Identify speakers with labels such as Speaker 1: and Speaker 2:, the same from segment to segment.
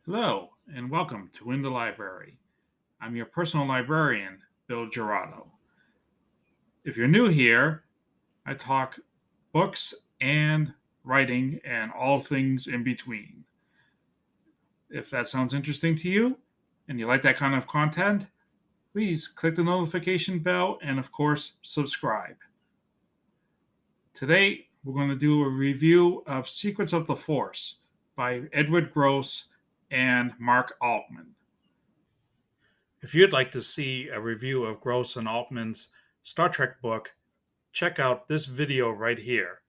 Speaker 1: Hello, and welcome to In the Library. I'm your personal librarian, Bill Gerardo. If you're new here, I talk books and writing and all things in between. If that sounds interesting to you and you like that kind of content, please click the notification bell and, of course, subscribe. Today, we're going to do a review of Secrets of the Force by Edward Gross and Mark Altman. If you'd like to see a review of Gross and Altman's Star Trek book, check out this video right here.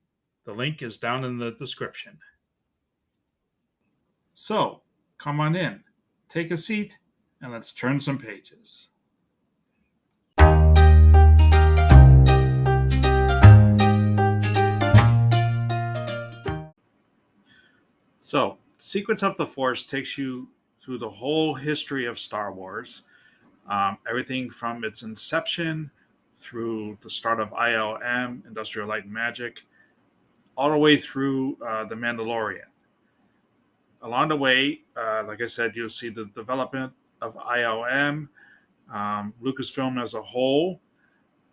Speaker 1: The link is down in the description. So, come on in, take a seat, and let's turn some pages. So, Secrets of the Force takes you through the whole history of Star Wars, everything from its inception through the start of ILM, Industrial Light and Magic, all the way through The Mandalorian. Along the way, like I said, you'll see the development of ILM, Lucasfilm as a whole,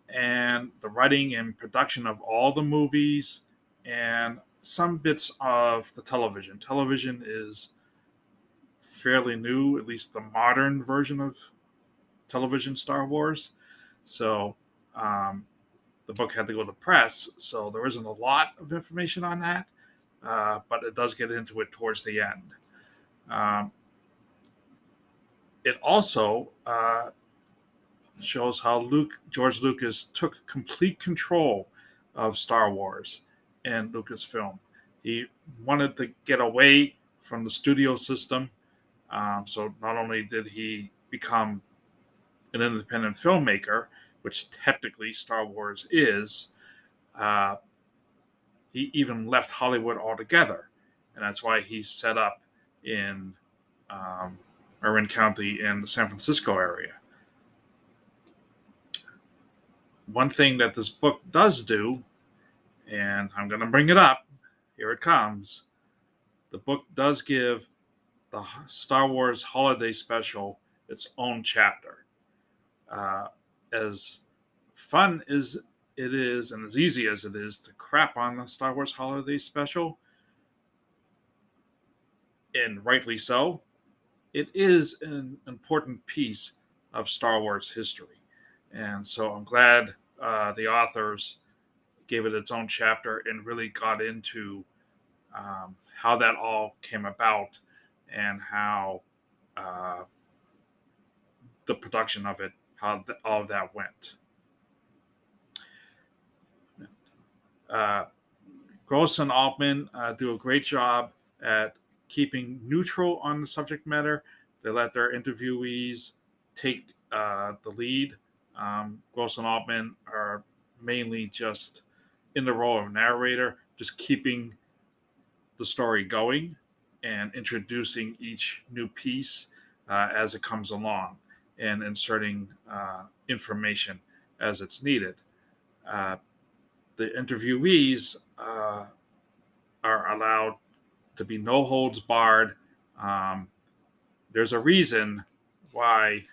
Speaker 1: and the writing and production of all the movies and some bits of the television. Television is fairly new, at least the modern version of television Star Wars. So the book had to go to press, so there isn't a lot of information on that, but it does get into it towards the end. It also shows how George Lucas took complete control of Star Wars and Lucasfilm. He wanted to get away from the studio system. So not only did he become an independent filmmaker, which technically Star Wars is, he even left Hollywood altogether. And that's why he set up in Marin County in the San Francisco area. One thing that this book does do, and I'm going to bring it up, here it comes. The book does give the Star Wars Holiday Special its own chapter. As fun as it is, and as easy as it is to crap on the Star Wars Holiday Special, and rightly so, it is an important piece of Star Wars history. And so I'm glad the authors gave it its own chapter and really got into how that all came about and how the production of it, how all of that went. Gross and Altman do a great job at keeping neutral on the subject matter. They let their interviewees take the lead. Gross and Altman are mainly just in the role of narrator, just keeping the story going and introducing each new piece as it comes along and inserting information as it's needed. The interviewees are allowed to be no holds barred. There's a reason why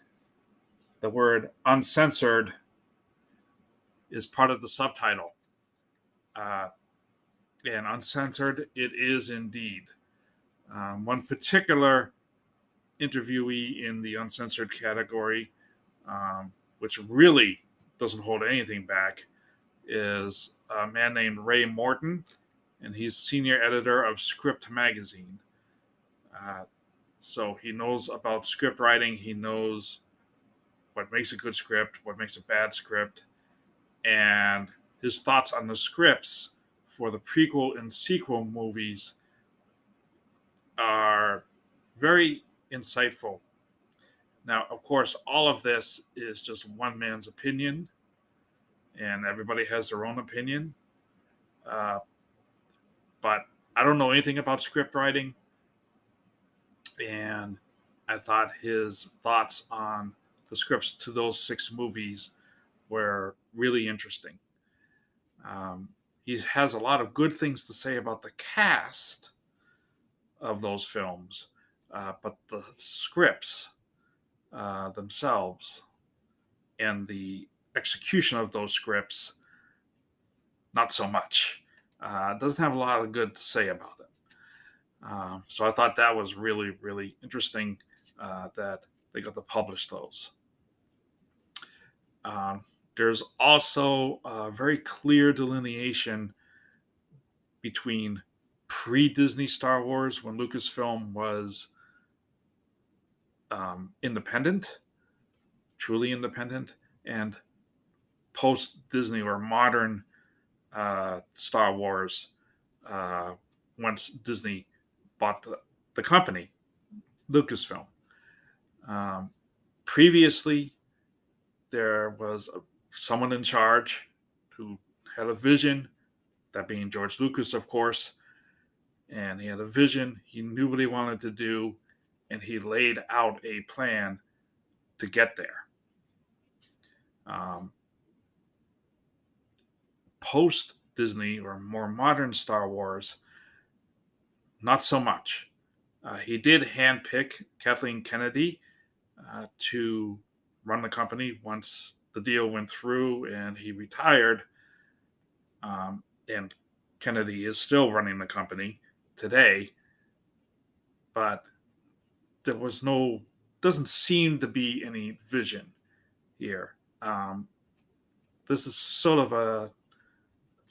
Speaker 1: the word uncensored is part of the subtitle. And uncensored it is indeed. One particular interviewee in the uncensored category, which really doesn't hold anything back, is a man named Ray Morton, and he's senior editor of Script magazine. So he knows about script writing. He knows what makes a good script, what makes a bad script, and his thoughts on the scripts for the prequel and sequel movies are very insightful. Now, of course, all of this is just one man's opinion, and everybody has their own opinion. But I don't know anything about script writing, and I thought his thoughts on the scripts to those 6 movies were really interesting. He has a lot of good things to say about the cast of those films. but the scripts themselves and the execution of those scripts, not so much. Doesn't have a lot of good to say about it. So I thought that was really, really interesting that they got to publish those. There's also a very clear delineation between pre-Disney Star Wars, when Lucasfilm was independent, truly independent, and post-Disney or modern Star Wars, once Disney bought the company, Lucasfilm. Previously, there was someone in charge who had a vision, that being George Lucas, of course, and he had a vision. He knew what he wanted to do, and he laid out a plan to get there. Post Disney or more modern Star Wars, not so much. He did handpick Kathleen Kennedy to run the company once the deal went through and he retired. And Kennedy is still running the company today, but there was doesn't seem to be any vision here. This is sort of a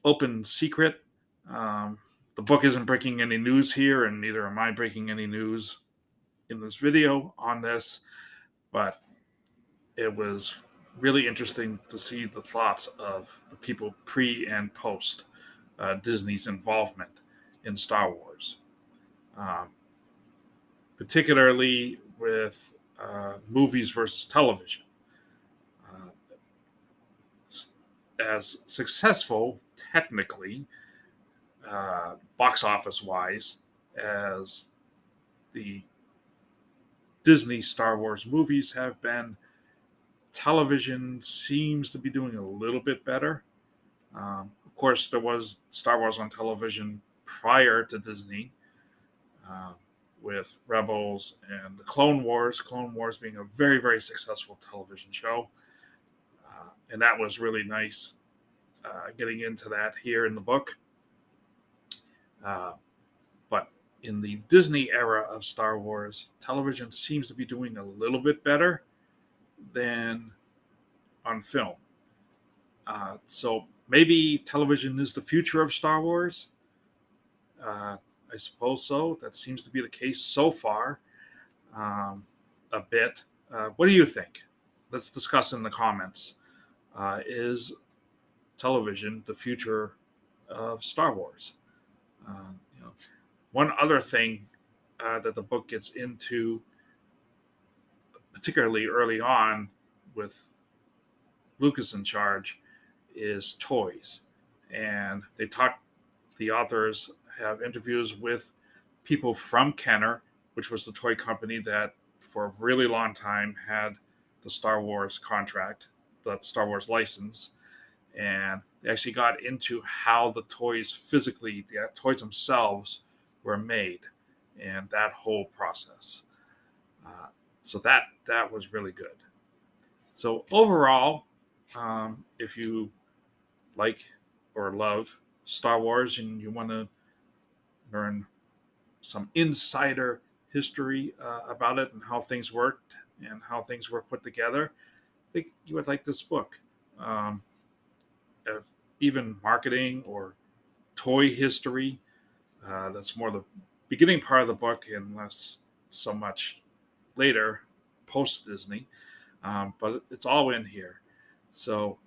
Speaker 1: open secret. The book isn't breaking any news here, and neither am I breaking any news in this video on this, but it was really interesting to see the thoughts of the people pre and post Disney's involvement in Star Wars, particularly with movies versus television. As successful, technically, box office wise, as the Disney Star Wars movies have been, television seems to be doing a little bit better. Of course, there was Star Wars on television prior to Disney, with Rebels and the Clone Wars being a very, very successful television show. And that was really nice getting into that here in the book. But in the Disney era of Star Wars, television seems to be doing a little bit better than on film. So maybe television is the future of Star Wars. I suppose so. That seems to be the case so far, a bit. What do you think? Let's discuss in the comments. Is television the future of Star Wars? One other thing that the book gets into, particularly early on with Lucas in charge, is toys. And the authors have interviews with people from Kenner, which was the toy company that for a really long time had the Star Wars contract, the Star Wars license. And they actually got into how the toys physically, the toys themselves, were made, and that whole process. So that was really good. So overall, if you like or love Star Wars and you want to learn some insider history about it and how things worked and how things were put together, I think you would like this book. Even marketing or toy history, that's more the beginning part of the book and less so much later, post Disney. But it's all in here. So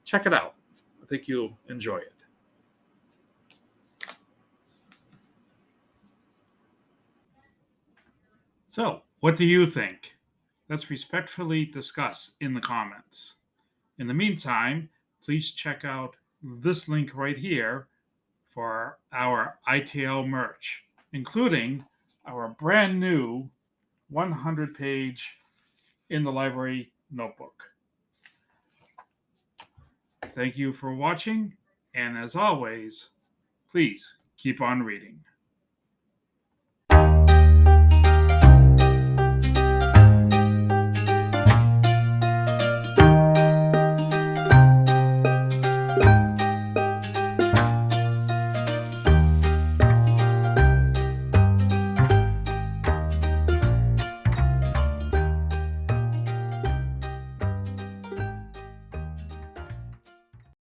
Speaker 1: check it out. I think you'll enjoy it. So, what do you think? Let's respectfully discuss in the comments. In the meantime, please check out this link right here for our ITL merch, including our brand new 100-page In the Library notebook. Thank you for watching, and as always, please keep on reading.